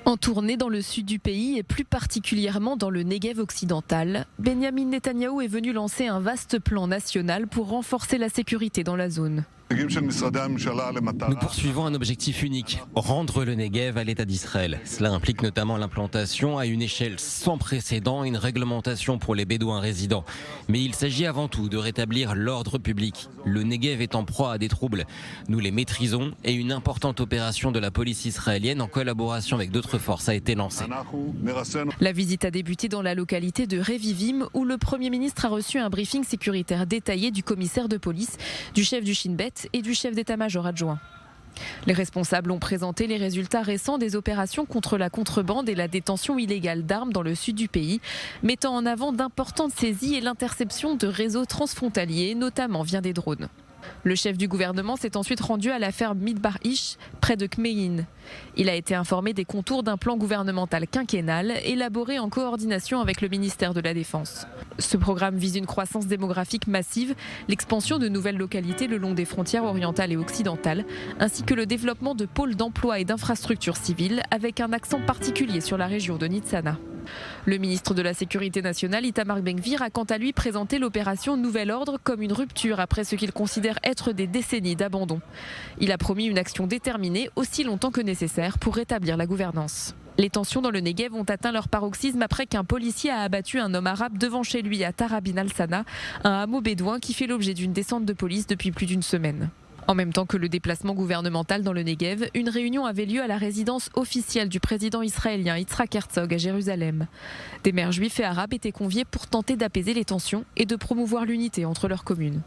En tournée dans le sud du pays et plus particulièrement dans le Negev occidental, Benyamin Netanyahou est venu lancer un vaste plan national pour renforcer la sécurité dans la zone. Nous poursuivons un objectif unique, rendre le Negev à l'État d'Israël. Cela implique notamment l'implantation à une échelle sans précédent et une réglementation pour les Bédouins résidents. Mais il s'agit avant tout de rétablir l'ordre public. Le Negev est en proie à des troubles. Nous les maîtrisons et une importante opération de la police israélienne en collaboration avec d'autres forces a été lancée. La visite a débuté dans la localité de Revivim où le Premier ministre a reçu un briefing sécuritaire détaillé du commissaire de police, du chef du Shin Bet et du chef d'état-major adjoint. Les responsables ont présenté les résultats récents des opérations contre la contrebande et la détention illégale d'armes dans le sud du pays, mettant en avant d'importantes saisies et l'interception de réseaux transfrontaliers, notamment via des drones. Le chef du gouvernement s'est ensuite rendu à la ferme Midbar Ish, près de Kmeyin. Il a été informé des contours d'un plan gouvernemental quinquennal élaboré en coordination avec le ministère de la Défense. Ce programme vise une croissance démographique massive, l'expansion de nouvelles localités le long des frontières orientales et occidentales, ainsi que le développement de pôles d'emploi et d'infrastructures civiles, avec un accent particulier sur la région de Nitzana. Le ministre de la Sécurité nationale, Itamar Ben-Gvir, a quant à lui présenté l'opération Nouvel Ordre comme une rupture après ce qu'il considère être des décennies d'abandon. Il a promis une action déterminée aussi longtemps que nécessaire pour rétablir la gouvernance. Les tensions dans le Negev ont atteint leur paroxysme après qu'un policier a abattu un homme arabe devant chez lui à Tarabin al-Sana, un hameau bédouin qui fait l'objet d'une descente de police depuis plus d'une semaine. En même temps que le déplacement gouvernemental dans le Negev, une réunion avait lieu à la résidence officielle du président israélien Yitzhak Herzog à Jérusalem. Des maires juifs et arabes étaient conviés pour tenter d'apaiser les tensions et de promouvoir l'unité entre leurs communes.